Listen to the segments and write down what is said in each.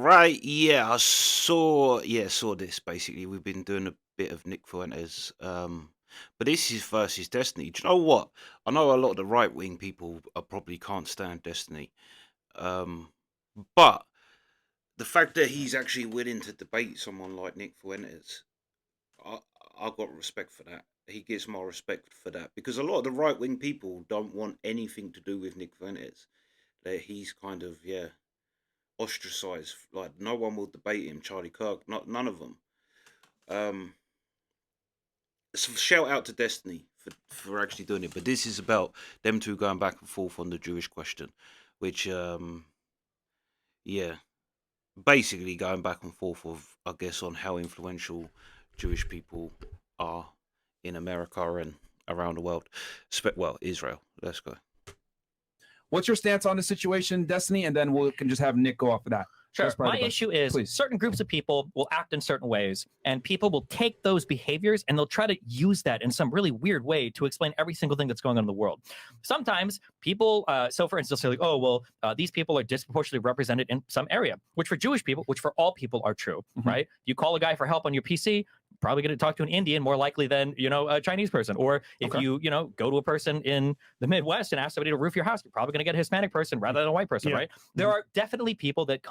Right, yeah, I saw this basically. We've been doing a bit of Nick Fuentes, but this is versus Destiny. Do you know what? I know a lot of the right wing people probably can't stand Destiny, um, but the fact that he's actually willing to debate someone like Nick Fuentes, I I've got respect for that. He gets my respect for that because a lot of the right wing people don't want anything to do with Nick Fuentes. That he's kind of ostracized. Like no one will debate him. Charlie Kirk, not none of them. Um, so shout out to Destiny for actually doing it. But this is about them two going back and forth on the Jewish question, which yeah, basically going back and forth of I guess on how influential Jewish people are in America and around the world. Well, Israel. Let's go. What's your stance on the situation, Destiny? And then we can just have Nick go off of that. Sure. First part My of the- issue is please. certain groups of people will act in certain ways, and people will take those behaviors and they'll try to use that in some really weird way to explain every single thing that's going on in the world. Sometimes people, so for instance, they'll say like, oh, well, these people are disproportionately represented in some area, which for Jewish people, which for all people are true, right? You call a guy for help on your PC, probably going to talk to an Indian more likely than, a Chinese person. Or if you go to a person in the Midwest and ask somebody to roof your house, you're probably going to get a Hispanic person rather than a white person, right? There are definitely people that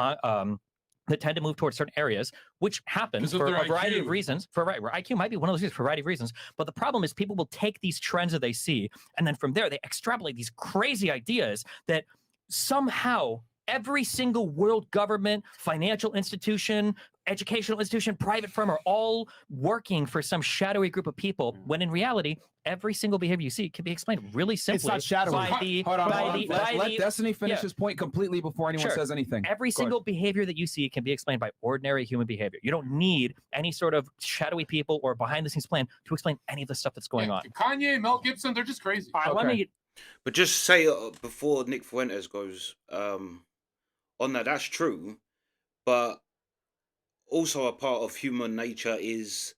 that tend to move towards certain areas, which happens for a variety of reasons. IQ might be one of those reasons for a variety of reasons. But the problem is people will take these trends that they see, and then from there they extrapolate these crazy ideas that somehow every single world government, financial institution, educational institution, private firm are all working for some shadowy group of people, when in reality, every single behavior you see can be explained really simply. It's not shadowy. Hold on. Let Destiny finish his point completely before anyone says anything. Every single behavior that you see can be explained by ordinary human behavior. You don't need any sort of shadowy people or behind-the-scenes plan to explain any of the stuff that's going on. Kanye, Mel Gibson, they're just crazy. Let me... But just say before Nick Fuentes goes on that's true, but also a part of human nature is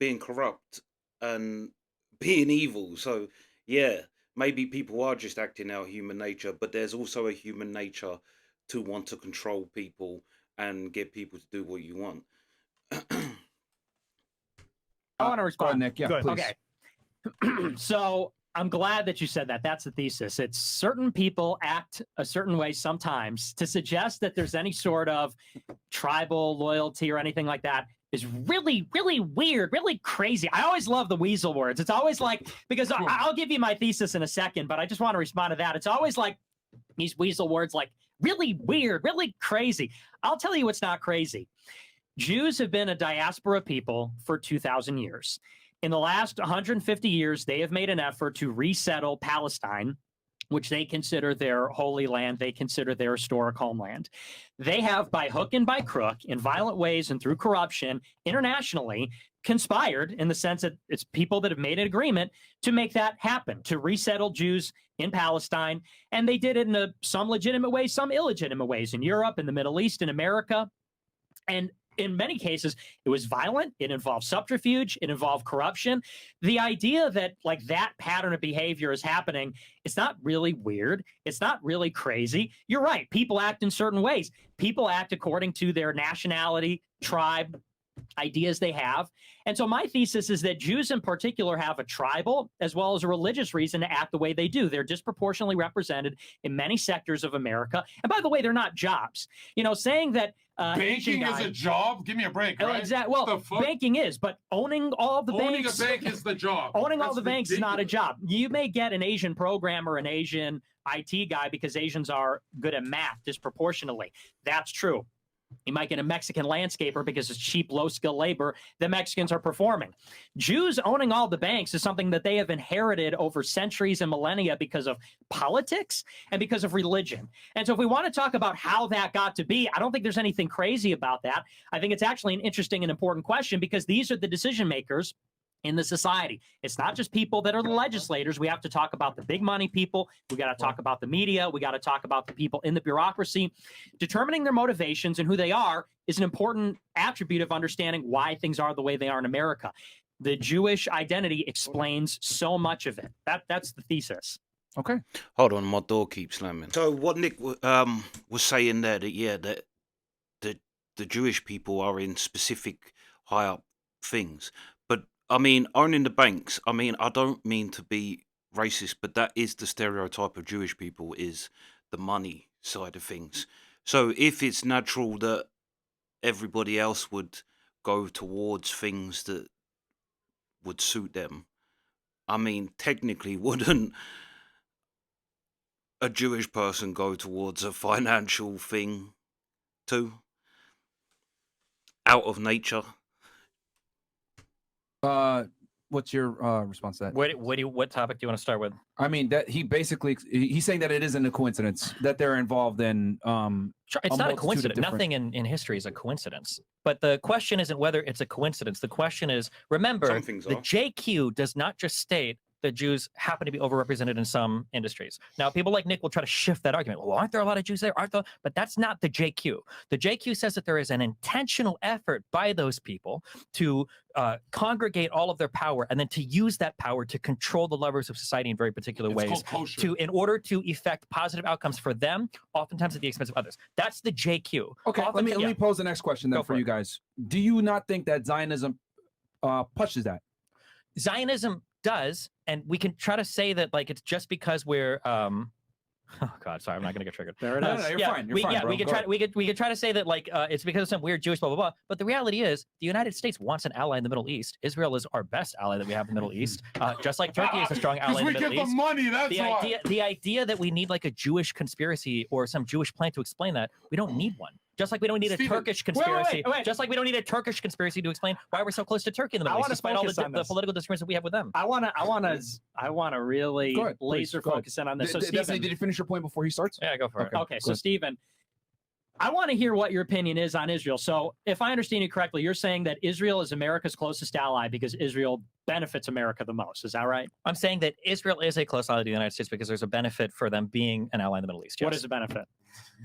being corrupt and being evil. So yeah, maybe people are just acting out human nature, but there's also a human nature to want to control people and get people to do what you want. I want to respond, Nick. Yeah, please. Okay. So I'm glad that you said that. That's the thesis. It's certain people act a certain way sometimes. To suggest that there's any sort of tribal loyalty or anything like that is really, really weird, really crazy. I always love the weasel words. It's always like, because I'll give you my thesis in a second, but I just want to respond to that. It's always like these weasel words, like really weird, really crazy. I'll tell you what's not crazy. Jews have been a diaspora people for 2,000 years. In the last 150 years, they have made an effort to resettle Palestine, which they consider their holy land. They consider their historic homeland. They have, by hook and by crook, in violent ways and through corruption, internationally conspired, in the sense that it's people that have made an agreement to make that happen, to resettle Jews in Palestine. And they did it in some legitimate ways, some illegitimate ways, in Europe, in the Middle East, in America. And in many cases, it was violent. It involved subterfuge. It involved corruption. The idea that like that pattern of behavior is happening, it's not really weird. It's not really crazy. You're right. People act in certain ways. People act according to their nationality, tribe, ideas they have. And so my thesis is that Jews in particular have a tribal as well as a religious reason to act the way they do. They're disproportionately represented in many sectors of America. And by the way, they're not jobs. Saying that banking is a job? Give me a break, right? Exactly. Well, banking is, but owning all the banks. Owning a bank is the job. Owning all the banks is not a job. You may get an Asian programmer, an Asian IT guy, because Asians are good at math disproportionately. That's true. You might get a Mexican landscaper because it's cheap, low-skill labor the Mexicans are performing. Jews owning all the banks is something that they have inherited over centuries and millennia because of politics and because of religion. And so if we want to talk about how that got to be, I don't think there's anything crazy about that. I think it's actually an interesting and important question, because these are the decision makers in the society. It's not just people that are the legislators. We have to talk about the big money people. We got to talk about the media. We got to talk about the people in the bureaucracy. Determining their motivations and who they are is an important attribute of understanding why things are the way they are in America. The Jewish identity explains so much of it. That's the thesis. Okay. Hold on, my door keeps slamming. So what Nick was saying there, that the Jewish people are in specific high up things. But I mean, owning the banks. I mean, I don't mean to be racist, but that is the stereotype of Jewish people, is the money side of things. So if it's natural that everybody else would go towards things that would suit them, I mean, technically, wouldn't a Jewish person go towards a financial thing too, out of nature? What's your response to that? What topic do you want to start with? I mean, that he's saying that it isn't a coincidence that they're involved in. Sure, it's not a coincidence. Nothing in history is a coincidence. But the question isn't whether it's a coincidence. The question is, remember, Some things the are. JQ does not just state that Jews happen to be overrepresented in some industries. Now, people like Nick will try to shift that argument. Well, aren't there a lot of Jews there? Aren't there? But that's not the JQ. The JQ says that there is an intentional effort by those people to congregate all of their power and then to use that power to control the levers of society in very particular It's ways called kosher. in order to effect positive outcomes for them, oftentimes at the expense of others. That's the JQ. Okay, let me pose the next question then Go for for you it. guys. Do you not think that Zionism pushes that? Zionism does, and we can try to say that like it's just because we're oh god, sorry, I'm not gonna get triggered. There it No, is. no, you're fine. You're fine, bro. we could Go try ahead. we could try to say that like it's because of some weird Jewish blah blah blah. But the reality is, the United States wants an ally in the Middle East. Israel is our best ally that we have in the Middle East, just like Turkey is a strong ally in we the get Middle the East. money. That's why. The idea that we need like a Jewish conspiracy or some Jewish plan to explain that, we don't need one. Just like we don't need a Steven, Turkish wait, wait, conspiracy. wait. Just like we don't need a Turkish conspiracy to explain why we're so close to Turkey in the Middle East, wanna despite all focus on the this. political disagreements that we have with them. I wanna really Go ahead, please, laser go ahead. focus in on this. So, Destiny, Stephen, did you finish your point before he starts? Yeah, go for it. okay, so good. Stephen, I want to hear what your opinion is on Israel. So, if I understand you correctly, you're saying that Israel is America's closest ally because Israel benefits America the most. Is that right? I'm saying that Israel is a close ally to the United States because there's a benefit for them being an ally in the Middle East. What yes. is the benefit?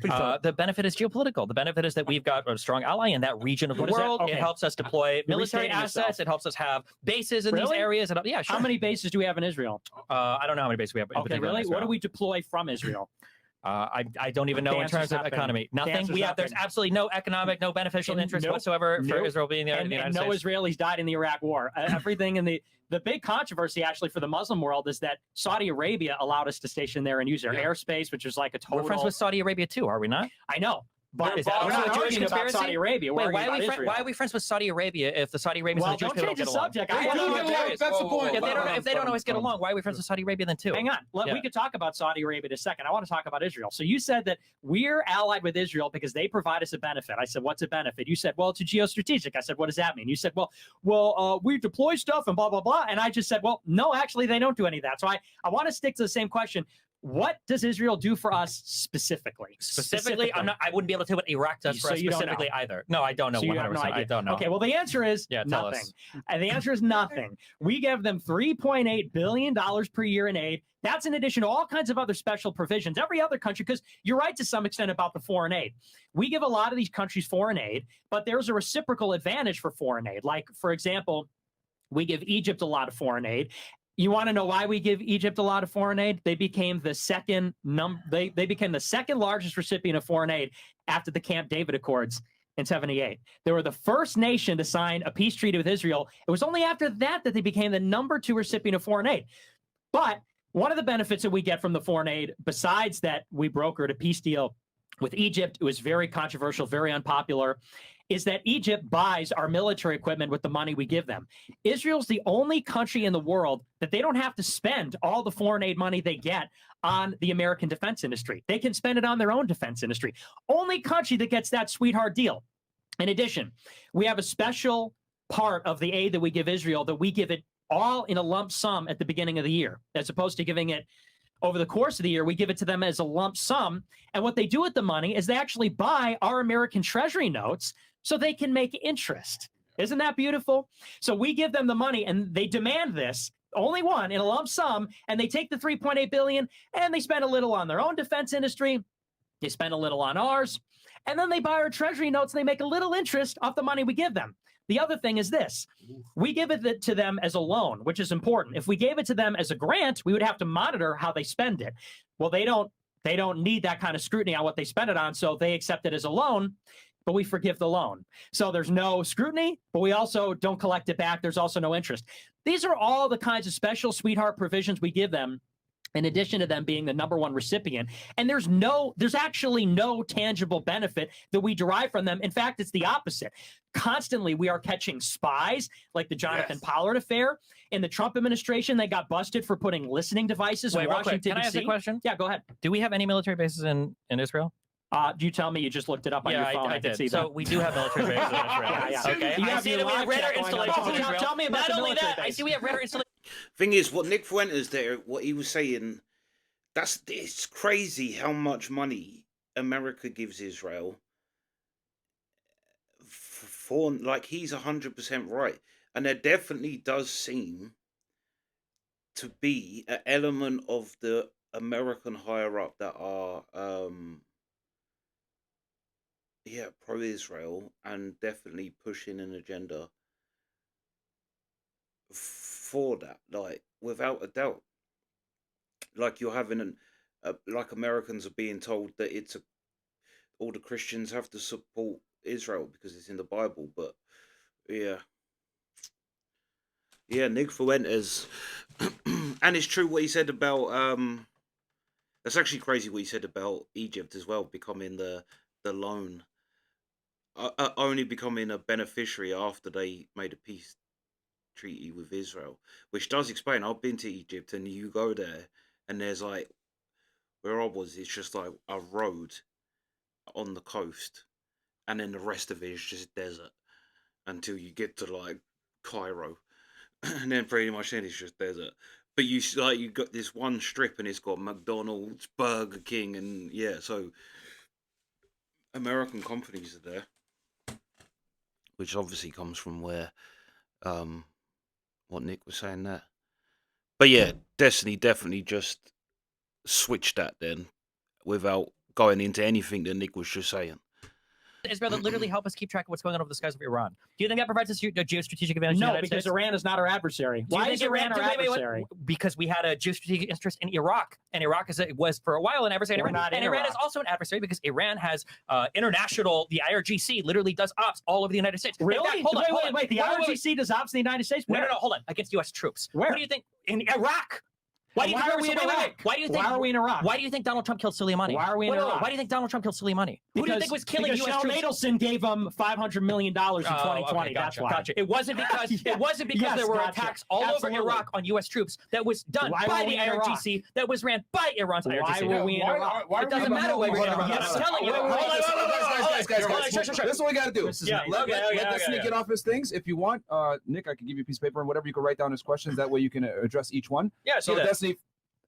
The benefit is geopolitical. The benefit is that we've got a strong ally in that region of the What is that? world. Okay. It helps us deploy military restating yourself. assets. It helps us have bases in these Really? areas. And, yeah, sure. How many bases do we have in Israel? I don't know how many bases we have. in Okay, particular in really? What Israel. do we deploy from Israel? I don't even The know in answer's terms of nothing. economy. The Nothing. answer's There's nothing. absolutely no economic, no beneficial And interest nope, whatsoever for nope. Israel being there in the And United no States. Israelis died in the Iraq War. Everything in the big controversy actually for the Muslim world is that Saudi Arabia allowed us to station there and use their Yeah. airspace, which is like a total. We're friends with Saudi Arabia too, are we not? I know, but Is that we're also not a Jewish arguing about conspiracy? Saudi Arabia. We're Wait, why arguing about Israel. are we friends with Saudi Arabia if the Saudi Arabians Well, and the Jewish don't people don't change the get along? subject. They I do wanna get know along. if there is. That's the Whoa, whoa, point. whoa. If they don't always get along, why are we friends with Saudi Arabia then too? Hang on. Yeah. We could talk about Saudi Arabia in a second. I want to talk about Israel. So you said that we're allied with Israel because they provide us a benefit. I said, what's a benefit? You said, well, it's a geostrategic. I said, what does that mean? You said, well, we deploy stuff and blah, blah, blah. And I just said, well, no, actually, they don't do any of that. So I want to stick to the same question. What does Israel do for us specifically? Specifically, I wouldn't be able to tell what Iraq does for So us you don't know. specifically either. No, I don't know. So you 100%. have no idea. I don't know. Okay, well, the answer is Yeah, tell nothing. us. And the answer is nothing. We give them $3.8 billion per year in aid. That's in addition to all kinds of other special provisions. Every other country, because you're right to some extent about the foreign aid. We give a lot of these countries foreign aid, but there's a reciprocal advantage for foreign aid. Like, for example, we give Egypt a lot of foreign aid. You want to know why we give Egypt a lot of foreign aid? They became the second they became the second largest recipient of foreign aid after the Camp David Accords in 1978. They were the first nation to sign a peace treaty with Israel. It was only after that that they became the number 2 recipient of foreign aid. But one of the benefits that we get from the foreign aid, besides that we brokered a peace deal with Egypt, it was very controversial, very unpopular, is that Egypt buys our military equipment with the money we give them. Israel's the only country in the world that they don't have to spend all the foreign aid money they get on the American defense industry. They can spend it on their own defense industry. Only country that gets that sweetheart deal. In addition, we have a special part of the aid that we give Israel that we give it all in a lump sum at the beginning of the year, as opposed to giving it over the course of the year. We give it to them as a lump sum. And what they do with the money is they actually buy our American Treasury notes so they can make interest. Isn't that beautiful? So we give them the money and they demand this, only one, in a lump sum, and they take the $3.8 billion and they spend a little on their own defense industry. They spend a little on ours. And then they buy our Treasury notes and they make a little interest off the money we give them. The other thing is this. We give it to them as a loan, which is important. If we gave it to them as a grant, we would have to monitor how they spend it. Well, they don't need that kind of scrutiny on what they spend it on, so they accept it as a loan. but we forgive the loan. So there's no scrutiny, but we also don't collect it back. There's also no interest. These are all the kinds of special sweetheart provisions we give them, in addition to them being the #1 recipient. And there's actually no tangible benefit that we derive from them. In fact, it's the opposite. Constantly, we are catching spies, like the Jonathan Pollard affair. In the Trump administration, they got busted for putting listening devices in Washington, D.C. Can I ask a question? Yeah, go ahead. Do we have any military bases in Israel? You tell me you just looked it up on your phone. I did. See so that. we do have military bases in Israel. Yeah. Okay. You I have see the that we have Iraq radar check going on. installations in Israel. Tell me about Not the only military that, I base. see we have radar installations. Thing is, what Nick Fuentes there, what he was saying, it's crazy how much money America gives Israel. For like, he's 100% right, and there definitely does seem to be an element of the American higher up that are pro-Israel and definitely pushing an agenda for that, like, without a doubt. Like, you're having like, Americans are being told that all the Christians have to support Israel because it's in the Bible. But yeah, Nick Fuentes, and it's true what he said about that's actually crazy what he said about Egypt as well, becoming the loan, only becoming a beneficiary after they made a peace treaty with Israel, which does explain. I've been to Egypt, and you go there, and there's like, where I was, it's just like a road on the coast, and then the rest of it is just desert until you get to like Cairo, and then pretty much then it's just desert. But you got this one strip, and it's got McDonald's, Burger King, and so American companies are there, which obviously comes from where what Nick was saying there. But yeah, Destiny definitely just switched that then without going into anything that Nick was just saying. Israel that literally help us keep track of what's going on over the skies of Iran. Do you think that provides us a geostrategic advantage? No, to the United because States? Iran is not our adversary. Do you Why think is Iran our adversary? Because we had a geostrategic interest in Iraq, and Iraq was for a while an adversary. We're not in and Iran Iraq. is also an adversary because Iran has international. The IRGC literally does ops all over the United States. Really? In fact, hold on. Wait. The IRGC does ops in the United States? No, hold on. Against U.S. troops. Where? Who do you think in Iraq? Why are we in Iraq? Why do you think? Why are we in Iraq? Why do you think Donald Trump killed Soleimani? Why are we in Iraq? Why do you think Donald Trump killed Soleimani? Who do you think was killing because U.S. Shell troops? Nadelson gave him $500 million in 2020. Okay, That's gotcha, why. Gotcha. It wasn't because Yes, there were gotcha. attacks all Absolutely. over Iraq on U.S. troops that was done Why by were the we in Iraq? IRGC that was ran by Iran's Why IRGC. were we in Iraq? It doesn't matter why we're in Iraq. Hold I'm on. telling you. Guys. Sure. This is what we got to do. This is Yeah, amazing. Let Destiny get off his things. If you want, Nick, I can give you a piece of paper and whatever. You can write down his questions. That way you can address each one. Yeah, So Destiny,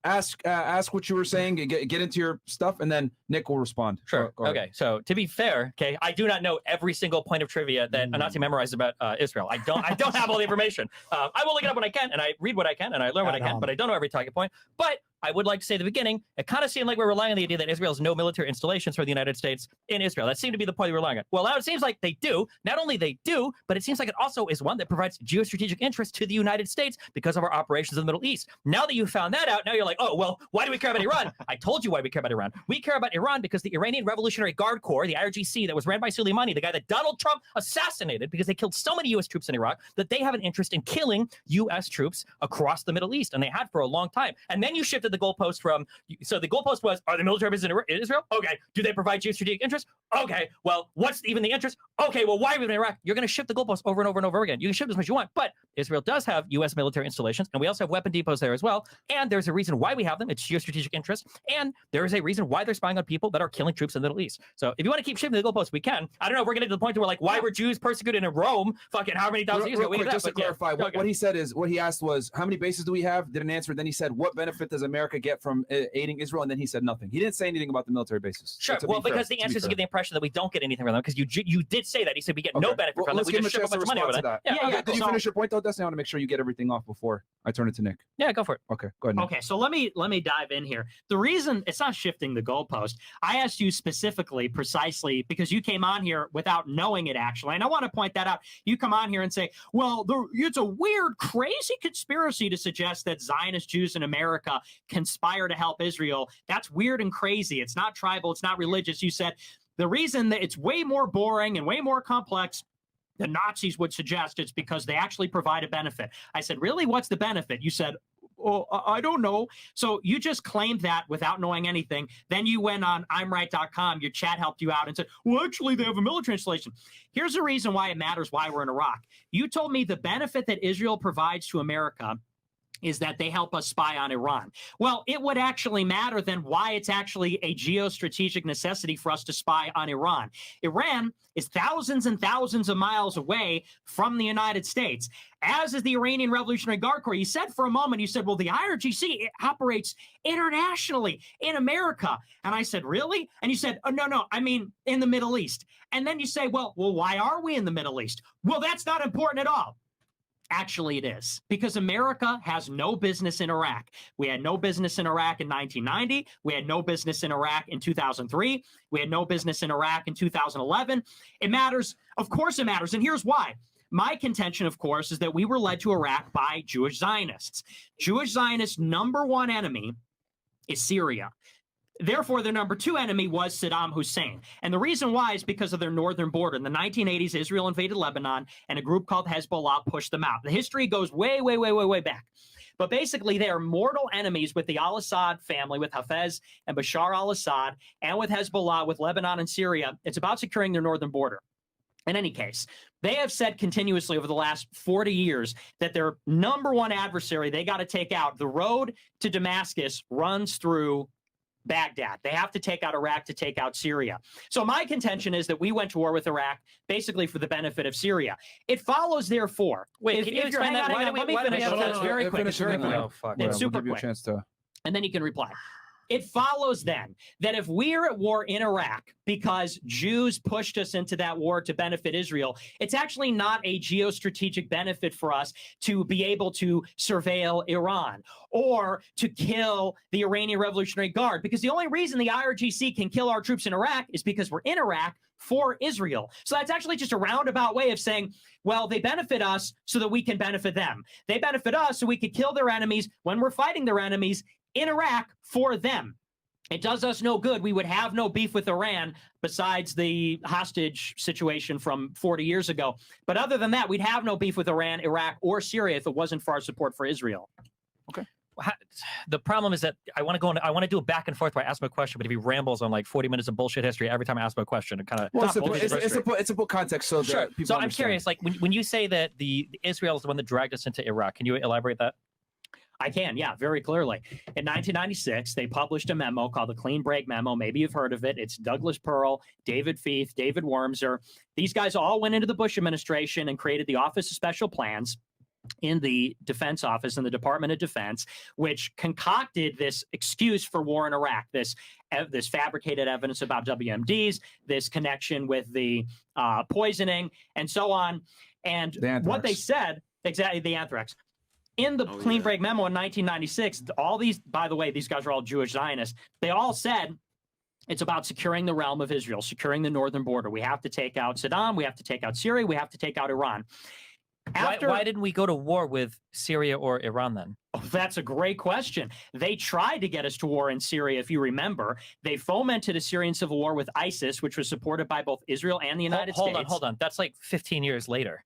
ask what you were saying, get into your stuff, and then Nick will respond. Sure. Go ahead. Okay. So to be fair, okay, I do not know every single point of trivia that Anansi memorized about Israel. I don't have all the information. I will look it up when I can, and I read what I can, and I learn what I can, but I don't know every talking point. But I would like to say at the beginning, it kind of seemed like we're relying on the idea that Israel has no military installations for the United States in Israel. That seemed to be the point we're relying on. Well, now it seems like they do. Not only they do, but it seems like it also is one that provides geostrategic interest to the United States because of our operations in the Middle East. Now that you found that out, now you're like, oh, well, why do we care about Iran? I told you why we care about Iran. We care about Iran because the Iranian Revolutionary Guard Corps, the IRGC, that was ran by Soleimani, the guy that Donald Trump assassinated because they killed so many U.S. troops in Iraq, that they have an interest in killing U.S. troops across the Middle East, and they had for a long time. And then you shifted the goalpost from, so the goalpost was, are the military bases in Israel? Okay. Do they provide geostrategic interest? Okay. Well, what's even the interest? Okay. Well, why are we in Iraq? You're going to shift the goalpost over and over and over again. You can shift as much as you want, but Israel does have U.S. military installations, and we also have weapon depots there as well. And there's a reason why we have them. It's geostrategic interest. And there is a reason why they're spying on people that are killing troops in the Middle East. So if you want to keep shifting the goalposts, we can. I don't know if we're getting to the point where like, why were Jews persecuted in Rome fucking how many thousand years ago? Quick, just to clarify, what he said is, what he asked was, how many bases do we have? Didn't answer. Then he said, what benefit does America get from aiding Israel? And then he said nothing. He didn't say anything about the military bases. Sure. Well, because the answer is to give the impression that we don't get anything from them, because you did say that. He said we get no benefit from them. We just ship a bunch of money over that. Yeah. Did you finish your point though, Destiny? I want to make sure you get everything off before I turn it to Nick. Yeah, go for it. Okay, go ahead, Nick. Okay, so let me dive in here. The reason it's not shifting the goalpost, I asked you specifically, precisely, because you came on here without knowing it actually, and I want to point that out. You come on here and say, well, it's a weird, crazy conspiracy to suggest that Zionist Jews in America conspire to help Israel. That's weird and crazy. It's not tribal. It's not religious. You said, the reason that it's way more boring and way more complex the Nazis would suggest it's because they actually provide a benefit. I said, really? What's the benefit? You said, oh, I don't know. So you just claimed that without knowing anything. Then you went on imright.com. Your chat helped you out and said, well, actually, they have a military installation. Here's the reason why it matters why we're in Iraq. You told me the benefit that Israel provides to America is that they help us spy on Iran. Well, it would actually matter then why it's actually a geostrategic necessity for us to spy on Iran. Iran is thousands and thousands of miles away from the United States, as is the Iranian Revolutionary Guard Corps. You said for a moment, you said, well, the IRGC operates internationally in America. And I said, really? And you said, oh, no, I mean, in the Middle East. And then you say, well, why are we in the Middle East? Well, that's not important at all. Actually, it is, because America has no business in Iraq. We had no business in Iraq in 1990. We had no business in Iraq in 2003. We had no business in Iraq in 2011. It matters. Of course it matters. And here's why. My contention, of course, is that we were led to Iraq by Jewish Zionists. Jewish Zionists' number one enemy is Syria. Therefore, their number two enemy was Saddam Hussein. And the reason why is because of their northern border. In the 1980s, Israel invaded Lebanon, and a group called Hezbollah pushed them out. The history goes way, way, way, way, way back. But basically, they are mortal enemies with the al-Assad family, with Hafez and Bashar al-Assad, and with Hezbollah, with Lebanon and Syria. It's about securing their northern border. In any case, they have said continuously over the last 40 years that their number one adversary they got to take out, the road to Damascus runs through Baghdad. They have to take out Iraq to take out Syria. So my contention is that we went to war with Iraq basically for the benefit of Syria. It follows, therefore. Wait, can you explain that? Let me finish. It's very quick. It's very quick. Oh, fuck. It's super we'll give you a quick. chance to. And then you can reply. It follows then that if we're at war in Iraq because Jews pushed us into that war to benefit Israel, it's actually not a geostrategic benefit for us to be able to surveil Iran or to kill the Iranian Revolutionary Guard, because the only reason the IRGC can kill our troops in Iraq is because we're in Iraq for Israel. So that's actually just a roundabout way of saying, well, they benefit us so that we can benefit them. They benefit us so we could kill their enemies when we're fighting their enemies in Iraq for them. It does us no good. We would have no beef with Iran besides the hostage situation from 40 years ago. But other than that, we'd have no beef with Iran, Iraq, or Syria if it wasn't for our support for Israel. Okay. The problem is that I want to do a back and forth where I ask him a question, but if he rambles on like 40 minutes of bullshit history every time I ask him a question, it kind of it's a book context, so sure. that people So I'm understand. curious, like when you say that the Israel is the one that dragged us into Iraq, can you elaborate that? I can, yeah, very clearly. In 1996, they published a memo called the Clean Break Memo. Maybe you've heard of it. It's Douglas Pearl, David Feith, David Wormser. These guys all went into the Bush administration and created the Office of Special Plans in the Defense Office in the Department of Defense, which concocted this excuse for war in Iraq, this fabricated evidence about WMDs, this connection with the poisoning, and so on. And what they said, exactly, the anthrax. In the Clean Break Memo in 1996, all these, by the way, these guys are all Jewish Zionists. They all said it's about securing the realm of Israel, securing the northern border. We have to take out Saddam. We have to take out Syria. We have to take out Iran. Why didn't we go to war with Syria or Iran then? Oh, that's a great question. They tried to get us to war in Syria, if you remember. They fomented a Syrian civil war with ISIS, which was supported by both Israel and the United States. Hold on. That's like 15 years later.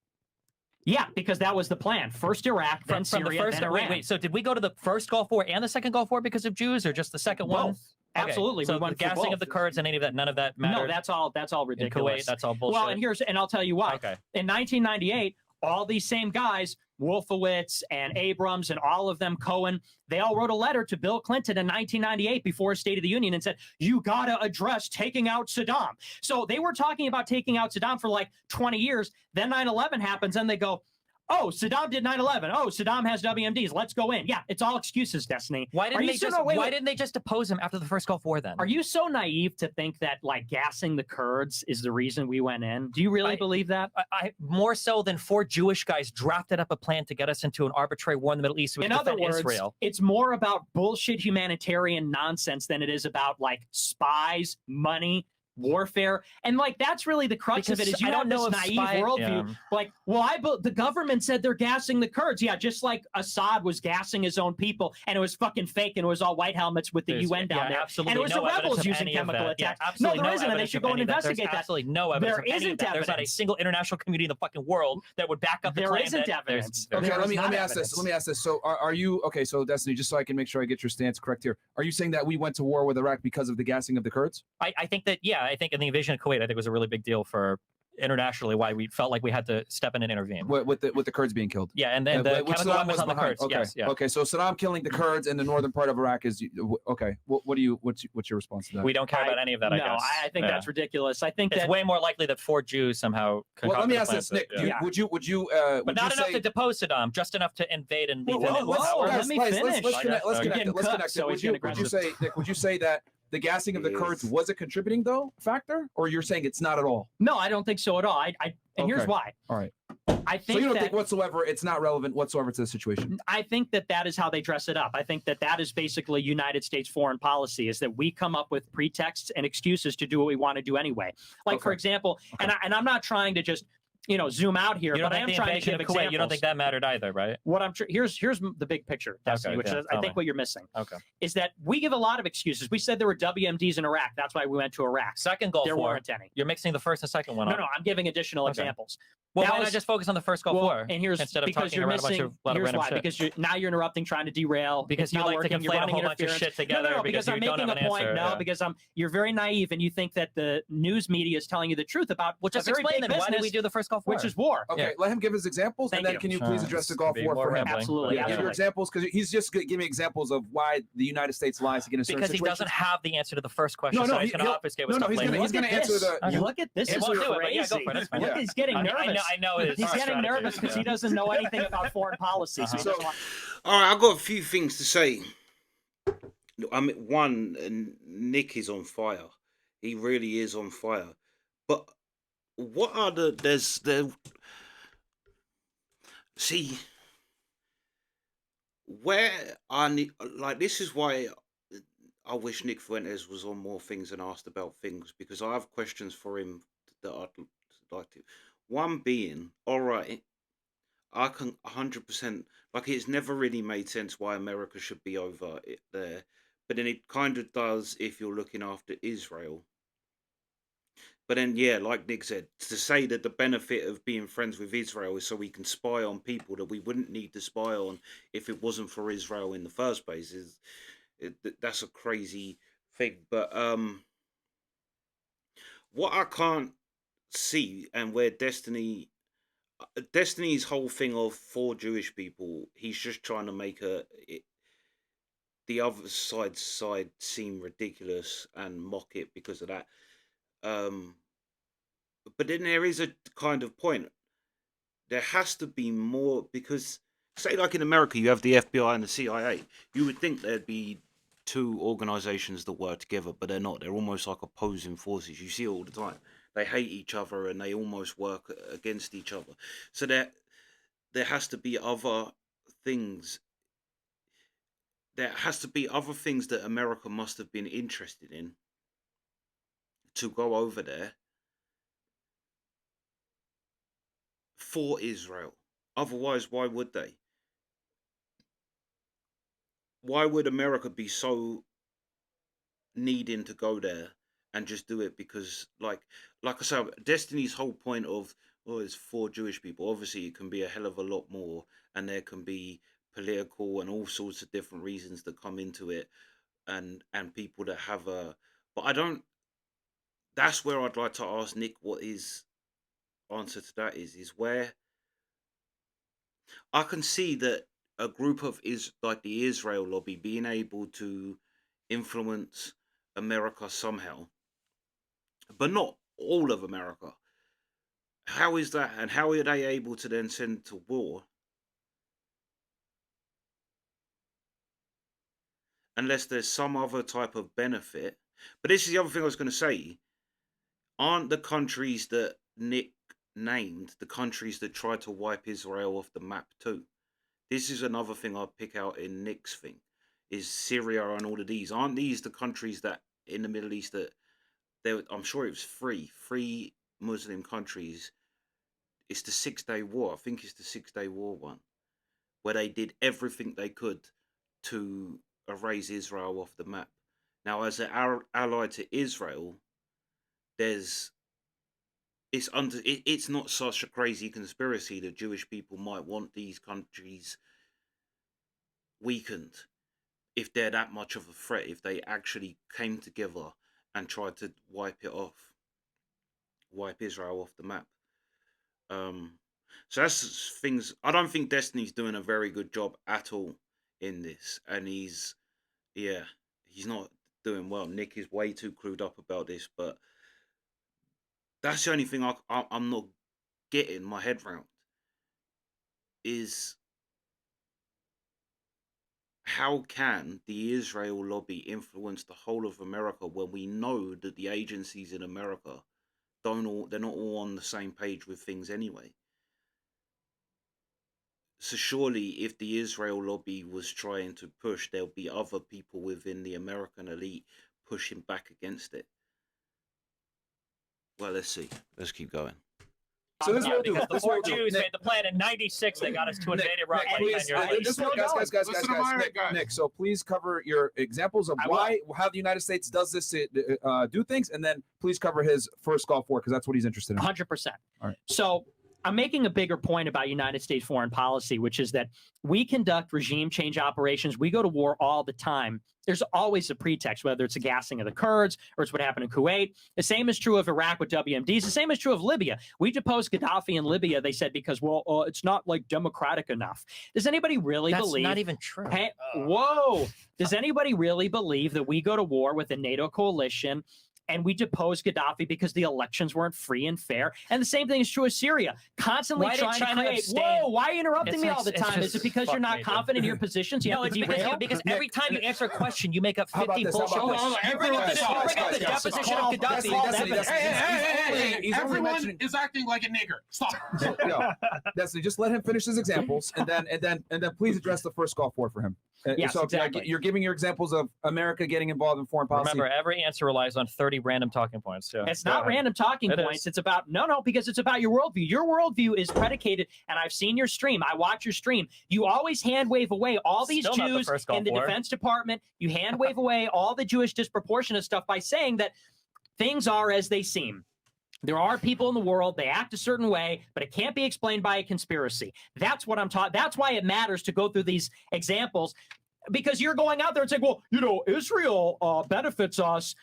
Yeah, because that was the plan. First Iraq, then Syria, then Iran. Wait, so did we go to the first Gulf War and the second Gulf War because of Jews, or just the second one? Both. Absolutely. So we went the gassing of the Kurds and any of that, none of that mattered? No, that's all ridiculous. In Kuwait, that's all bullshit. Well, and I'll tell you why. Okay. In 1998, all these same guys, Wolfowitz and Abrams and all of them, Cohen, they all wrote a letter to Bill Clinton in 1998 before his State of the Union and said, you got to address taking out Saddam. So they were talking about taking out Saddam for like 20 years. Then 9/11 happens and they go, oh, Saddam did 9/11. Oh, Saddam has WMDs. Let's go in. Yeah, it's all excuses, Destiny. Why didn't they just depose him after the first Gulf War then? Are you so naive to think that like gassing the Kurds is the reason we went in? Do you really believe that? I more so than 4 Jewish guys drafted up a plan to get us into an arbitrary war in the Middle East so we could defend Israel. It's more about bullshit humanitarian nonsense than it is about like spies, money, warfare, and like that's really the crux of it. Is you I have don't know this if naive spy- worldview, yeah. like, well, the government said they're gassing the Kurds, yeah, just like Assad was gassing his own people, and it was fucking fake, and it was all white helmets with the UN down there, absolutely and it was no the rebels rebels using chemical attacks. No, there isn't, and they should go and investigate There's that. absolutely no evidence. There of any isn't of that. There's not a evidence. single international community in the fucking world that would back up the There claim isn't that there's- evidence. there's- Okay, There let is me not ask this. evidence. Let me ask this. So are you okay? So Destiny, just so I can make sure I get your stance correct here, are you saying that we went to war with Iraq because of the gassing of the Kurds? I think that, yeah, I think in the invasion of Kuwait, I think it was a really big deal for internationally why we felt like we had to step in and intervene. With the Kurds being killed? Yeah, and then the which chemical Saddam weapons was on the behind. Kurds. Okay. Yes, yeah. Okay. So Saddam killing the Kurds in the northern part of Iraq is okay. What's your response to that? We don't care about any of that, I No, guess. I think Yeah. that's ridiculous. I think It's that way more likely that 4 Jews somehow Well, let me ask concocted this, the plan Nick. to- yeah. Would you But would not you enough say, to depose Saddam, just enough to invade and leave Whoa, him in whoa, power. let me finish. Let's connect. Let's Okay. connect. Getting Let's cooked, connect. so Would he's you getting would you say, Nick? Would you say that the gassing of the Kurds Yes. was a contributing though factor, or you're saying it's not at all? no, I don't think so at all. And here's Okay. why. All right. I So think you don't that think whatsoever it's not relevant whatsoever to the situation? I think that is how they dress it up. I think that is basically United States foreign policy, is that we come up with pretexts and excuses to do what we want to do anyway. Like, for Okay. example, and I'm not trying to just, zoom out here, You don't but I think am the trying to invasion give of Kuwait, examples. you don't think that mattered either, right? What here's the big picture, Destiny, which yeah, is I tell think me. what you're missing Okay. is that we give a lot of excuses. We said there were WMDs in Iraq. That's why we went to Iraq. Second Gulf There War, weren't any. you're mixing the first and second one No, up. no, I'm giving additional Okay. examples. Well, that why was- not just focus on the first Gulf Well, War and here's instead of because talking you're around a bunch missing. of lot of Here's random why, shit? because now you're interrupting, trying to derail. Because it's you not like to working, you're conflate a running whole bunch of interference. shit together No, because I'm you don't making have a an point. answer, No, yeah. because you're very naive and you think that the news media is telling you the truth about Well, just a very explain big then. Why did we business, do the first Gulf War? which is war. Okay, Yeah. let him give his examples, Thank and then you. can you please address the Gulf Be War more for him? rambling. Absolutely, Yeah, give your absolutely. examples because he's just giving examples of why the United States lies to get in certain Because he situations. doesn't have the answer to the first question, No, so no, he's going to he'll- obfuscate no, with no, stuff he's later. gonna- he's gonna answer the- Okay. Look at this. He Is won't do it, but crazy. yeah, go for it. That's fine. Look, Yeah. he's getting I nervous. know his He's getting strategy, nervous because he yeah. doesn't know anything about foreign policy. So he So- doesn't want- All right, I've got a few things to say. I mean, one, Nick is on fire. He really is on fire. But what are see, where I need, like, this is why I wish Nick Fuentes was on more things and asked about things, because I have questions for him that I'd like to. One being, all right, I can 100%, like, it's never really made sense why America should be over it there, but then it kind of does if you're looking after Israel. But then, yeah, like Nick said, to say that the benefit of being friends with Israel is so we can spy on people that we wouldn't need to spy on if it wasn't for Israel in the first place that's a crazy thing. But what I can't see, and where Destiny's whole thing of 4 Jewish people, he's just trying to make the other side seem ridiculous and mock it because of that. But then there is a kind of point. There has to be more, because say like in America you have the FBI and the CIA. You would think there'd be 2 organizations that work together, but they're not. They're almost like opposing forces. You see it all the time. They hate each other and they almost work against each other. So there has to be other things. There has to be other things that America must have been interested in to go over there for Israel. Otherwise, why would they? Why would America be so needing to go there and just do it because, like I said, Destiny's whole point of, oh, it's 4 Jewish people. Obviously, it can be a hell of a lot more, and there can be political and all sorts of different reasons that come into it, and people that have a. But I don't. That's where I'd like to ask Nick what his answer to that is where I can see that a group of like the Israel lobby being able to influence America somehow, but not all of America. How is that, and how are they able to then send to war unless there's some other type of benefit? But this is the other thing I was going to say. Aren't the countries that Nick named the countries that tried to wipe Israel off the map too? This is another thing I pick out in Nick's thing, is Syria and all of these. Aren't these the countries that in the Middle East that I'm sure it was three Muslim countries. It's the 6 Day War. I think it's the 6 Day War one, where they did everything they could to erase Israel off the map. Now, as an ally to Israel, it's not such a crazy conspiracy that Jewish people might want these countries weakened if they're that much of a threat, if they actually came together and tried to wipe Israel off the map. So that's things. I don't think Destiny's doing a very good job at all in this, and he's not doing well. Nick is way too clued up about this, but that's the only thing I'm not getting my head round is how can the Israel lobby influence the whole of America when we know that the agencies in America they're not all on the same page with things anyway. So surely if the Israel lobby was trying to push, there'll be other people within the American elite pushing back against it. Well, let's see. Let's keep going. So this is what we'll do. Because the This is what four we'll do. Jews Nick, made the plan in '96. They got us to invade Iraq like 10 please, years later. this one, guys, Listen to my guys. Nick, so please cover your examples of how the United States does this to do things, and then please cover his first Gulf War because that's what he's interested in. 100%. All right. So I'm making a bigger point about United States foreign policy, which is that we conduct regime change operations. We go to war all the time. There's always a pretext, whether it's the gassing of the Kurds or it's what happened in Kuwait. The same is true of Iraq with WMDs. The same is true of Libya. We deposed Gaddafi in Libya, they said, because, it's not like democratic enough. Does anybody really believe? That's not even true. Hey, whoa. Does anybody really believe that we go to war with a NATO coalition and we depose Gaddafi because the elections weren't free and fair? And the same thing is true of Syria. Constantly Why did trying to China create. abstain? Whoa, why are you interrupting me all the It's time? just Is it because you're not fuck me, confident in your positions? You No, have it's to derail? because every time you answer a question, you make up How about 50 this? How bullshit about points. this? You bring up the deposition of Gaddafi. all that, but- He's only Everyone mentioning- is acting like a nigger. Stop. No, Destiny, just let him finish his examples, and then please address the first Gulf War for him. Yes, so exactly. you're giving your examples of America getting involved in foreign policy. Remember, every answer relies on 30 random talking points. So It's not random talking It points. is. It's about because it's about your worldview. Your worldview is predicated, and I've seen your stream. I watch your stream. You always hand wave away all these Still not the Jews first in Gulf the War. Defense Department. You hand wave away all the Jewish disproportionate stuff by saying that things are as they seem. There are people in the world, they act a certain way, but it can't be explained by a conspiracy. That's what I'm taught. That's why it matters to go through these examples, because you're going out there and saying, well, Israel benefits us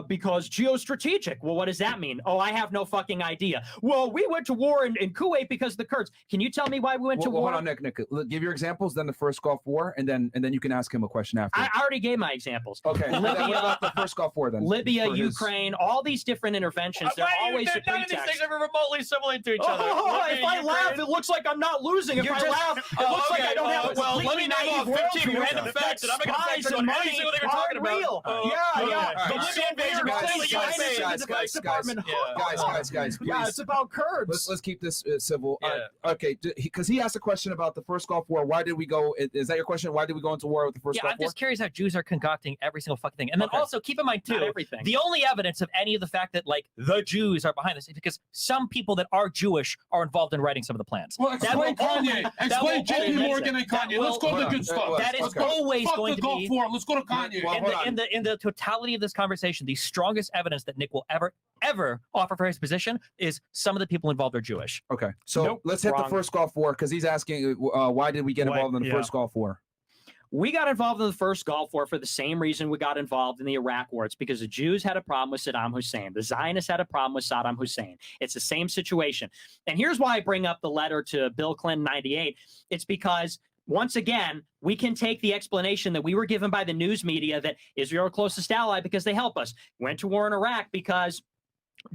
because geostrategic. Well, what does that mean? Oh, I have no fucking idea. Well, we went to war in Kuwait because of the Kurds. Can you tell me why we went to war? Hold on, Nick. Give your examples, then the first Gulf War, and then you can ask him a question after. I already gave my examples. Okay. Then what about the first Gulf War then? Libya, For his- Ukraine, all these different interventions. They're always a none of these pretext. things are remotely similar to each other. If I laugh, it looks like I'm not losing. If I laugh, it looks like I don't have a well, let me completely name off naive 15 worldview. random facts, and I'm not going to Spies fact check and on every money single thing you're are talking about. real. Oh, Yeah. The It's Libyan invasion guys, completely guys, USA. guys, The Defense Department. guys, Yeah, please. it's about Kurds. Let's keep this civil. Yeah. Okay, because he asked a question about the first Gulf War. Why did we go? Is that your question? Why did we go into war with the first Yeah, Gulf I'm War? just curious how Jews are concocting every single fucking thing. And then Okay. also keep in mind, Not too, everything. the only evidence of any of the fact that, like, the Jews are behind this is because some people that are Jewish are involved in writing some of the plans. Well, That explain will only- Kanye. that Explain will JP only make Morgan sense. and Kanye. That Let's go to will- the good stuff. That is Let's always fuck going the to Gulf be War. Let's go to Kanye. Well, hold on. in the totality of this conversation, the strongest evidence that Nick will ever offer for his position is some of the people involved are Jewish. Okay, so Nope, let's hit the wrong. first Gulf War because he's asking why did we get Why- involved in the yeah. first Gulf War? We got involved in the first Gulf War for the same reason we got involved in the Iraq War. It's because the Jews had a problem with Saddam Hussein. The Zionists had a problem with Saddam Hussein. It's the same situation. And here's why I bring up the letter to Bill Clinton 98. It's because once again, we can take the explanation that we were given by the news media that Israel are our closest ally because they help us. Went to war in Iraq because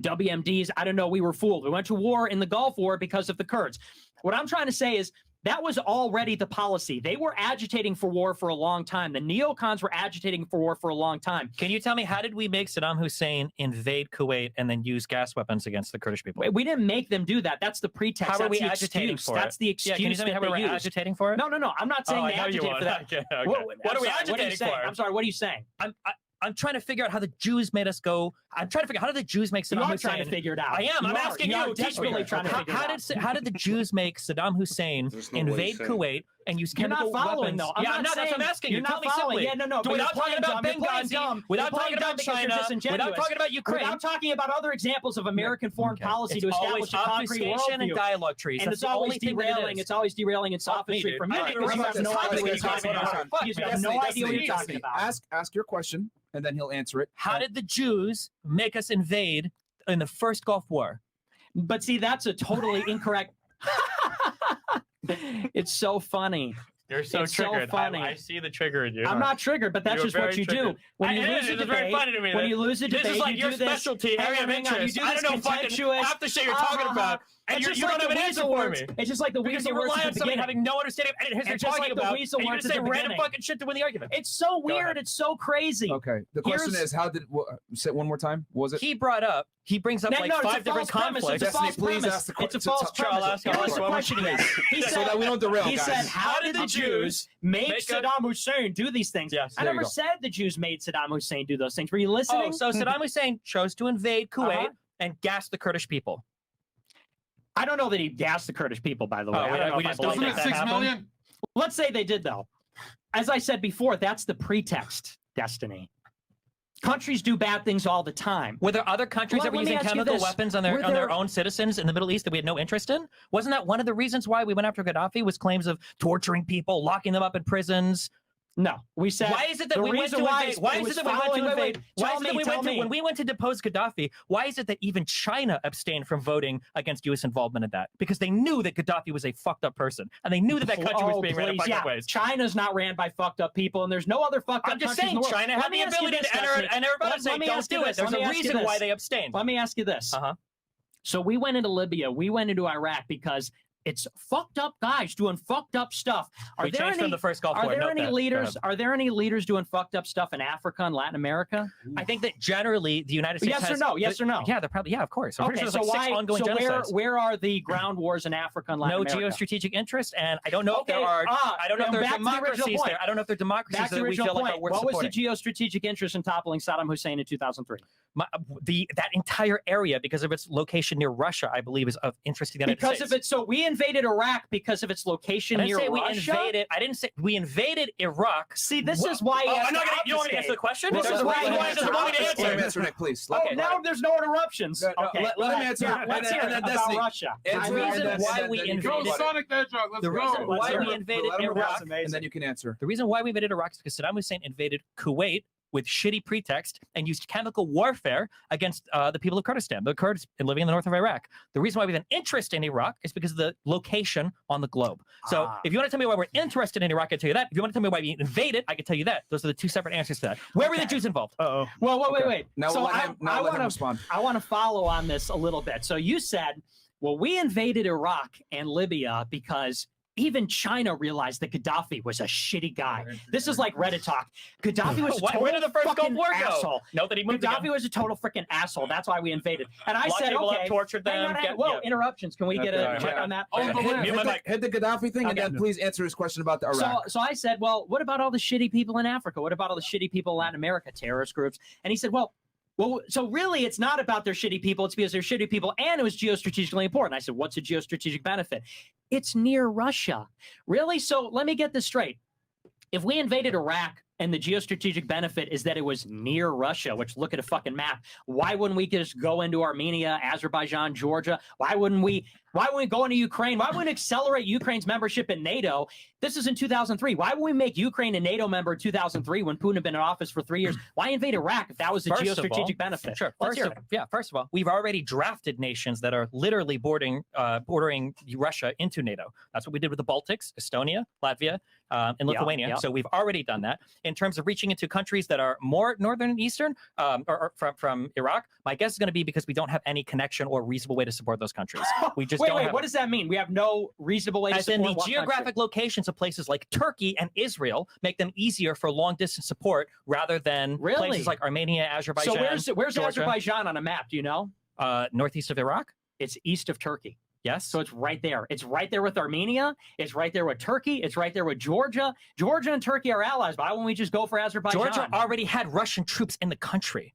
WMDs, I don't know, we were fooled. We went to war in the Gulf War because of the Kurds. What I'm trying to say is that was already the policy. They were agitating for war for a long time. The neocons were agitating for war for a long time. Can you tell me, how did we make Saddam Hussein invade Kuwait and then use gas weapons against the Kurdish people? We didn't make them do that. That's the pretext. How are That's we the agitating excuse. for it? That's the excuse Yeah, can you tell me how that we they were used. agitating for it? No. I'm not saying Oh, they I know you agitated were. for that. Okay. What What are we are you agitating saying? for? I'm sorry. What are you saying? I'm trying to figure out how the Jews made us go. I'm trying to figure out how did the Jews make You Saddam are Hussein. trying to figure it out. I am. I'm asking you. Teach me. Desperately trying to figure it out. How did the Jews make Saddam Hussein That's not what invade he's saying. Kuwait and use You're chemical not following, weapons? though. Yeah, I'm not. That's what I'm asking you. You're Tell not me following. simply. Yeah, no. But Without you're talking playing about dumb. You're playing Benghazi, dumb. without You're talking playing dumb about because you're China, disingenuous. without talking about Ukraine, without talking about other examples of American foreign policy it's to always establish a concrete obfuscation and worldview. dialogue trees. And That's it's the always only thing that it derailing. is. It's always derailing and sophistry from you I because you have no idea what you're talking about. Because you have no idea what you're talking about. Ask your question, and then he'll answer it. How did the Jews make us invade in the first Gulf War? But see, that's a totally incorrect. It's so funny. You're so It's so triggered. funny. I see the trigger in you. I'm not triggered, but that's You're just what very you do. triggered. When you It lose is. a It's very debate, funny to me when that you lose a this debate, is like you your do this. specialty area of Hang on, interest. you do I this don't know fucking contemptuous. half the shit you're talking about, and It's you just don't like have the an answer weasel for words. me. It's just like the Because you weasel words rely at on the somebody beginning. having no understanding of anything It's you're just talking like the about, weasel and you're words just at saying the random beginning. fucking shit to win the argument. It's so Go weird. ahead. It's so crazy. Okay. The question Here's- is, how did say it one more time? What was it? He brings up No, like no, it's a 5 different false premise. conflicts. It's a false Destiny, please premise. ask the que- It's a to- false to- premise. I'll ask Here was you. the question he asked. He so said, that we don't derail, he guys. said, how did the Jews make make a- Saddam Hussein do these things? Yes. I There you never go. said the Jews made Saddam Hussein do those things. Were you listening? Oh, so Saddam Hussein chose to invade Kuwait Uh-huh. and gas the Kurdish people. I don't know that he gassed the Kurdish people, by the way. Oh, I don't know we if I just believe don't Wasn't think it that. that 6 happened? million? Let's say they did, though. As I said before, that's the pretext, Destiny. Countries do bad things all the time. Were there other countries that were Let me using ask you chemical this. weapons on Were their there- own citizens in the Middle East that we had no interest in? Wasn't that one of the reasons why we went after Gaddafi? Was claims of torturing people, locking them up in prisons? No, we said. Why is it that the we went reason to why invade? it Why is was it that we went following- to wait, wait, invade? Why tell is it that me, we tell went to me. when we went to depose Gaddafi? Why is it that even China abstained from voting against U.S. involvement in that? Because they knew that Gaddafi was a fucked up person, and they knew that that country was being ran in please, fucked yeah. up ways. China's not ran by fucked up people, and there's no other fucked up I'm just countries in saying, the world. China Let had me the ask you ability this, to enter, Destiny. and everybody Let say, me don't ask you do it. this. There's Let me a ask you reason why this. they abstained. Let me ask you this. Uh-huh. So we went into Libya, we went into Iraq because it's fucked up guys doing fucked up stuff. Are We there changed any from the first Gulf Are War. there Note any that. Go leaders? ahead. Are there any leaders doing fucked up stuff in Africa and Latin America? I think that generally the United States Yes or has, no? Yes or no? Yeah, they're probably, yeah, of course. I'm pretty Okay, sure there's so like 6 ongoing so genocides. where are the ground wars in Africa and Latin No America? geostrategic interest, and I don't know if there Okay, are. I don't know if now there are back to the original democracies point. there. I don't know if there are democracies Back to that the we original feel like point. are worth What was supporting. the geostrategic interest in toppling Saddam Hussein in 2003? That entire area, because of its location near Russia, I believe, is of interest to the United Because States. of it, so we invaded Iraq because of its location I didn't near say we Russia. invaded. I didn't say we invaded Iraq. See, this is why. Oh, he has I'm not to gonna, you don't want me to answer the obfuscate. question? This There's is a why reason he why he has doesn't want me to Let him answer. answer, Nick, please. Oh, now there's no interruptions. No, Okay, let him answer, Yeah, and let's then- hear and it then about Destiny. Russia. Answer, The and reason then- why and then we you can Go invaded- rebut it. Sonic the Hedgehog. Let's The reason go. why Let we him- invaded let him Iraq, answer, and then you can answer. the reason why we invaded Iraq is because Saddam Hussein invaded Kuwait with shitty pretext and used chemical warfare against the people of Kurdistan, the Kurds living in the north of Iraq. The reason why we have an interest in Iraq is because of the location on the globe. So if you want to tell me why we're interested in Iraq, I can tell you that. If you want to tell me why we invaded, I can tell you that. Those are the two separate answers to that. Where were the Jews involved? Well, wait. Now So let him wanna- respond. I want to follow on this a little bit. So you said, well, we invaded Iraq and Libya because even China realized that Gaddafi was a shitty guy. This is like Reddit talk. Gaddafi was a total Where did the first Gulf fucking War go? asshole. Note that he moved Gaddafi again. was a total freaking asshole. That's why we invaded. And I Locked said, people up, okay. tortured hang them, on, get- whoa, yeah. interruptions. Can we get a Okay, check yeah. on that? Oh, but wait, Hit the Gaddafi thing, and Okay. then please answer his question about the Iraq. So I said, well, what about all the shitty people in Africa? What about all the shitty people in Latin America, terrorist groups? And he said, well, so really it's not about their shitty people. It's because they're shitty people and it was geostrategically important. I said, what's a geostrategic benefit? It's near Russia. Really? So let me get this straight. If we invaded Iraq and the geostrategic benefit is that it was near Russia, which look at a fucking map, why wouldn't we just go into Armenia, Azerbaijan, Georgia? Why wouldn't we go into Ukraine? Why wouldn't we accelerate Ukraine's membership in NATO? This is in 2003. Why would we make Ukraine a NATO member in 2003 when Putin had been in office for 3 years? Why invade Iraq if that was the First of all- geostrategic benefit? Sure. Let's hear it. First of all, we've already drafted nations that are literally bordering Russia into NATO. That's what we did with the Baltics, Estonia, Latvia, and Lithuania. yeah. So we've already done that. In terms of reaching into countries that are more northern and eastern, or from Iraq, my guess is going to be because we don't have any connection or reasonable way to support those countries. We just don't have. What does that mean? We have no reasonable way to As in support the what geographic country? locations of places like Turkey and Israel make them easier for long distance support rather than Really? places like Armenia, Azerbaijan. So where's Georgia. Azerbaijan on a map? Do you know? Northeast of Iraq? It's east of Turkey. Yes. So it's right there. It's right there with Armenia. It's right there with Turkey. It's right there with Georgia. Georgia and Turkey are allies. Why won't we just go for Azerbaijan? Georgia already had Russian troops in the country.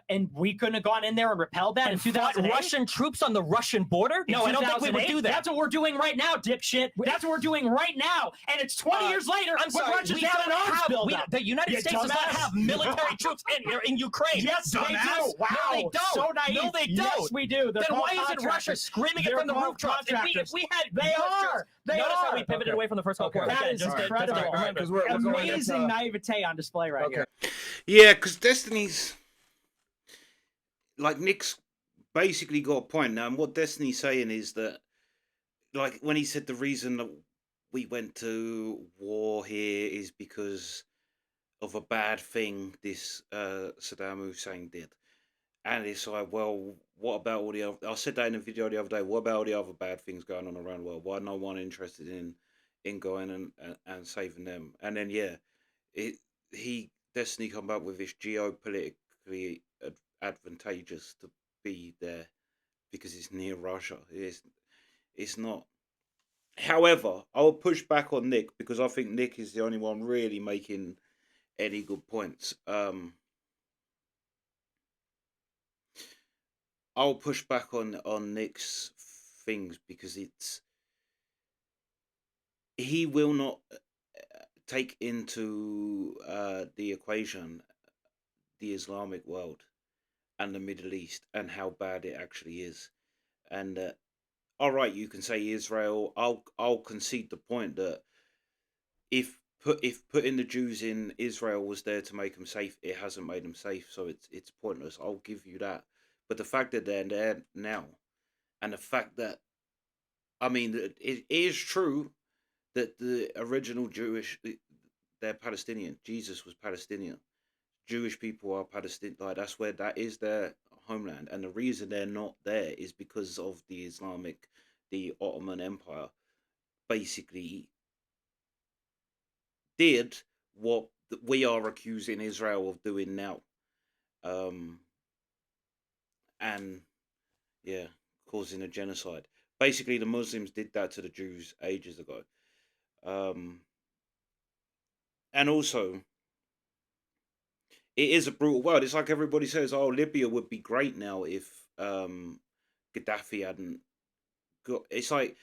And we couldn't have gone in there and repelled that in And fought 2008? Russian troops on the Russian border? In No, I don't think we would 2008? do that. That's what we're doing right now, dipshit. That's what we're doing right now. And it's 20 years later. I'm sorry, Russia's we down don't an arms have, buildup. the United You States does not dumbass. have military troops in Ukraine. Yes, they Dumbass. do. Wow. No, they don't. So naive. No, they don't. Yes, we do. They're Then called why isn't Russia contractors. screaming it They're from the called rooftops? If we had They US are. troops- They Notice how are. we pivoted Okay. away from the first Gulf War. Okay. That Okay, is just to- incredible. just to remind because us. we're going Amazing into, naivete on display right okay. here. Yeah, because Destiny's like Nick's basically got a point now, and what Destiny's saying is that, like, when he said the reason that we went to war here is because of a bad thing this Saddam Hussein did, and it's like, well, what about all the other? I said that in a video the other day. What about all the other bad things going on around the world? Why no one interested in going and saving them? And then Destiny come up with this geopolitically advantageous to be there because it's near Russia. It's not. However, I'll push back on Nick because I think Nick is the only one really making any good points. I'll push back on Nick's things because he will not take into the equation the Islamic world and the Middle East and how bad it actually is. And all right, you can say Israel. I'll concede the point that if putting the Jews in Israel was there to make them safe, it hasn't made them safe, so it's pointless. I'll give you that. But the fact that they're there now, and the fact that, I mean, it is true that the original they're Palestinian. Jesus was Palestinian. Jewish people are Palestinian. Like, that's where that is their homeland, and the reason they're not there is because of the Ottoman Empire, basically did what we are accusing Israel of doing now, and yeah, causing a genocide. Basically, the Muslims did that to the Jews ages ago, and also it is a brutal world. It's like everybody says, "Oh, Libya would be great now if Gaddafi hadn't got." It's like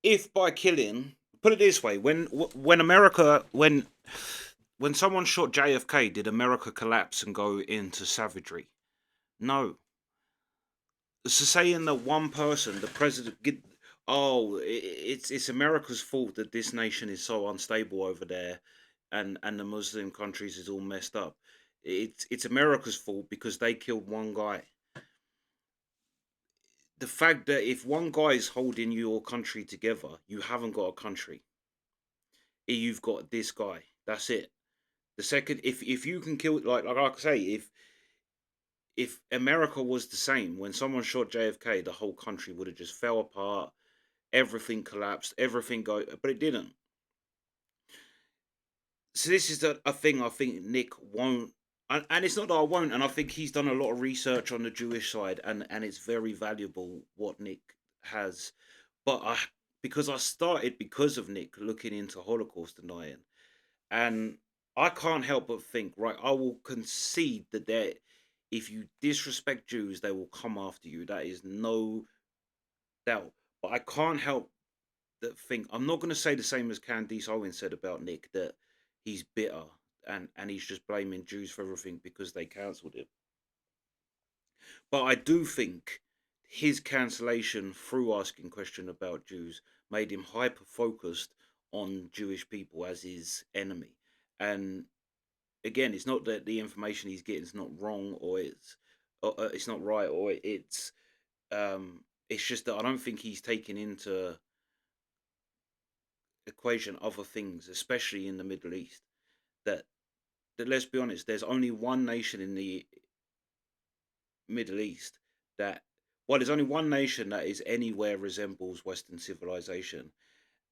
if by killing, put it this way, when America when someone shot JFK, did America collapse and go into savagery? No. So saying that one person, the president, it's America's fault that this nation is so unstable over there, and the Muslim countries is all messed up. It's America's fault because they killed one guy. The fact that if one guy is holding your country together, you haven't got a country. You've got this guy. That's it. The second, if you can kill, like I say, if America was the same, when someone shot JFK, the whole country would have just fell apart, everything collapsed, everything but it didn't. So this is a thing I think Nick won't, and it's not that I won't, and I think he's done a lot of research on the Jewish side, and it's very valuable what Nick has. But because I started because of Nick looking into Holocaust denying, and I can't help but think, right, I will concede that if you disrespect Jews, they will come after you. That is no doubt. But I can't help that think, I'm not going to say the same as Candice Owens said about Nick, that he's bitter and he's just blaming Jews for everything because they cancelled him. But I do think his cancellation through asking question about Jews made him hyper focused on Jewish people as his enemy. And again, it's not that the information he's getting is not wrong or it's not right, or it's just that I don't think he's taking into equation other things, especially in the Middle East. That let's be honest, there's only one nation in the Middle East there's only one nation that is anywhere resembles Western civilization,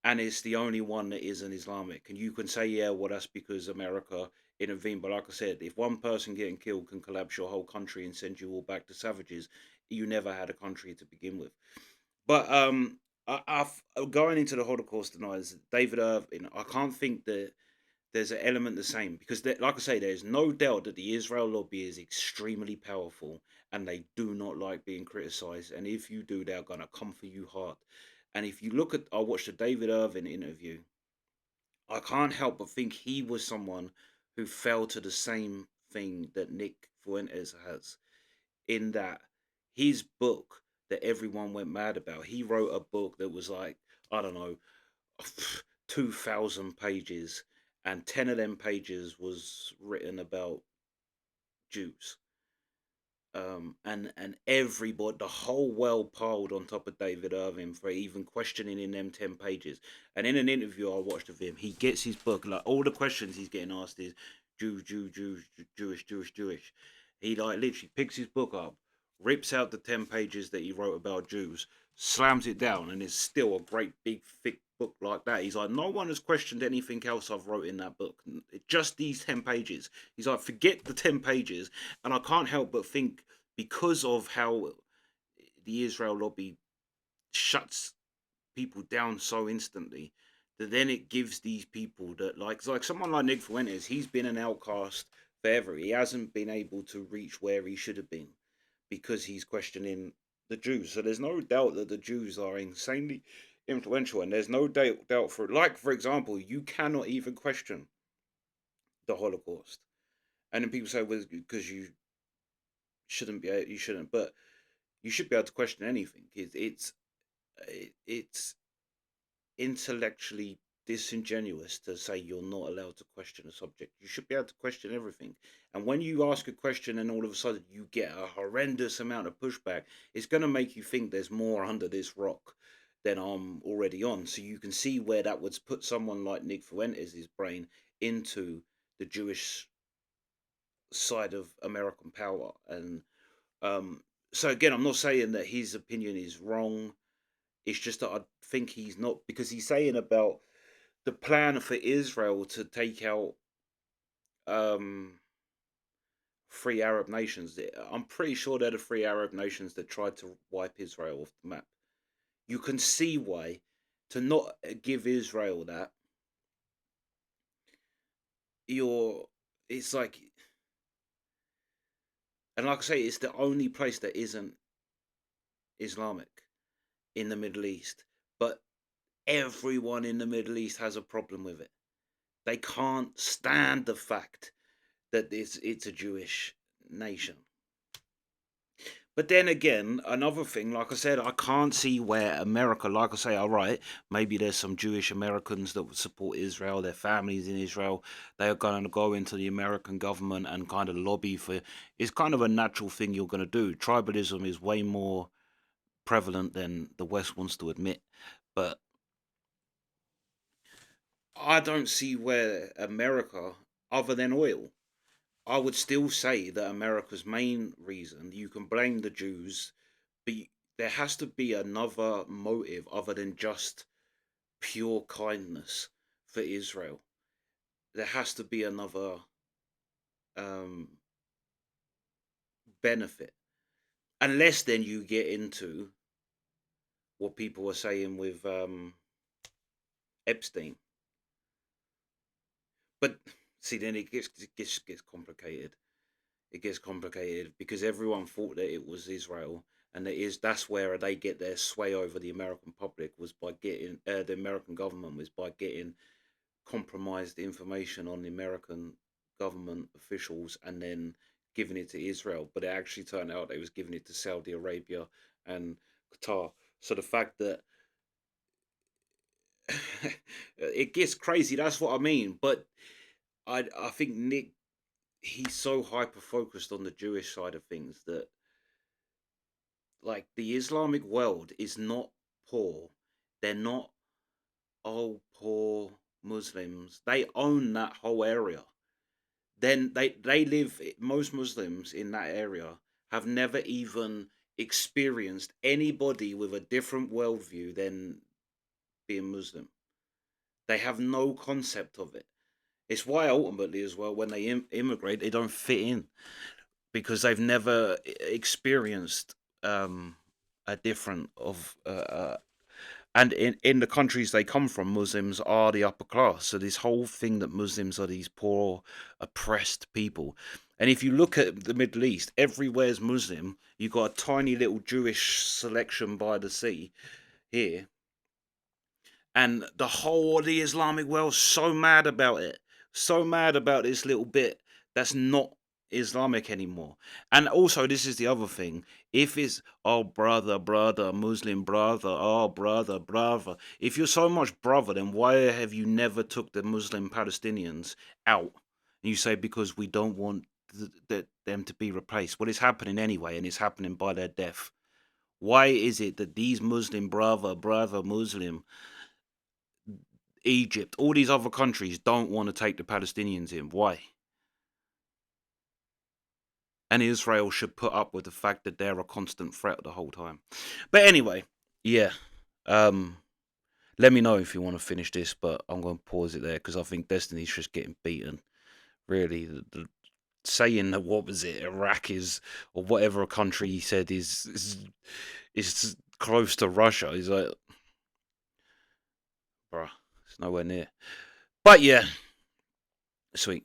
and it's the only one that isn't Islamic. And you can say, yeah, well, that's because America intervene. But like I said, if one person getting killed can collapse your whole country and send you all back to savages, you never had a country to begin with. But going into the Holocaust deniers, David Irving, I can't think that there's an element the same because, like I say, there's no doubt that the Israel lobby is extremely powerful and they do not like being criticized. And if you do, they're gonna come for you hard. And if you look at, I watched the David Irving interview. I can't help but think he was someone who fell to the same thing that Nick Fuentes has, in that his book that everyone went mad about. He wrote a book that was like, I don't know, 2,000 pages, and 10 of them pages was written about Jews. And everybody, the whole world piled on top of David Irving for even questioning in them 10 pages. And in an interview I watched of him, he gets his book, like all the questions he's getting asked is Jew, Jew, Jew, Jewish, Jewish, Jewish. He like literally picks his book up, rips out the 10 pages that he wrote about Jews, slams it down, and it's still a great big thick book like that. He's like, no one has questioned anything else I've wrote in that book, just these 10 pages. He's like, forget the 10 pages. And I can't help but think, because of how the Israel lobby shuts people down so instantly, that then it gives these people that, like someone like Nick Fuentes, he's been an outcast forever. He hasn't been able to reach where he should have been because he's questioning the Jews. So there's no doubt that the Jews are insanely influential, and there's no doubt for, like, for example, you cannot even question the Holocaust. And then people say, well, because you shouldn't be, you shouldn't, but you should be able to question anything. It's intellectually disingenuous to say you're not allowed to question a subject. You should be able to question everything. And when you ask a question and all of a sudden you get a horrendous amount of pushback, it's going to make you think there's more under this rock than I'm already on. So you can see where that would put someone like Nick Fuentes' brain into the Jewish side of American power. And so again, I'm not saying that his opinion is wrong. It's just that I think he's not, because he's saying about the plan for Israel to take out um, free Arab nations. I'm pretty sure they're the free Arab nations that tried to wipe Israel off the map. You can see why, to not give Israel that, it's like, and like I say, it's the only place that isn't Islamic in the Middle East. But everyone in the Middle East has a problem with it. They can't stand the fact that it's a Jewish nation. But then again, another thing, like I said, I can't see where America, like I say, all right, maybe there's some Jewish Americans that would support Israel, their families in Israel, they are going to go into the American government and kind of lobby for, it's kind of a natural thing you're going to do. Tribalism is way more prevalent than the West wants to admit. But I don't see where America, other than oil, I would still say that America's main reason, you can blame the Jews, but there has to be another motive other than just pure kindness for Israel. There has to be another um, benefit. Unless then you get into what people are saying with Epstein. But see, then it gets complicated. It gets complicated because everyone thought that it was Israel, and that's where they get their sway over the American public, was by getting the American government was by getting compromised information on the American government officials and then giving it to Israel. But it actually turned out they was giving it to Saudi Arabia and Qatar. So the fact that it gets crazy, that's what I mean. But I think Nick, he's so hyper focused on the Jewish side of things that, like, the Islamic world is not poor. They're not all poor Muslims. They own that whole area. Then they live, most Muslims in that area have never even experienced anybody with a different worldview than being Muslim. They have no concept of it. It's why ultimately as well when they immigrate they don't fit in because they've never experienced a different of and in the countries they come from, Muslims are the upper class. So this whole thing that Muslims are these poor, oppressed people. And if you look at the Middle East, everywhere's Muslim. You've got a tiny little Jewish selection by the sea here. And the whole of the Islamic world's so mad about it. So mad about this little bit that's not Islamic anymore. And also, this is the other thing. If it's, oh, brother, brother, Muslim brother, oh, brother, brother. If you're so much brother, then why have you never took the Muslim Palestinians out? And you say, because we don't want them to be replaced. Well, it's happening anyway, and it's happening by their death. Why is it that these Muslim brother, Muslim, Egypt, all these other countries don't want to take the Palestinians in? Why? And Israel should put up with the fact that they're a constant threat the whole time. But anyway, yeah. Let me know if you want to finish this, but I'm going to pause it there because I think Destiny's just getting beaten. Really, saying that what was it, Iraq is or whatever a country he said is close to Russia. He's like, bruh, it's nowhere near. But yeah, sweet.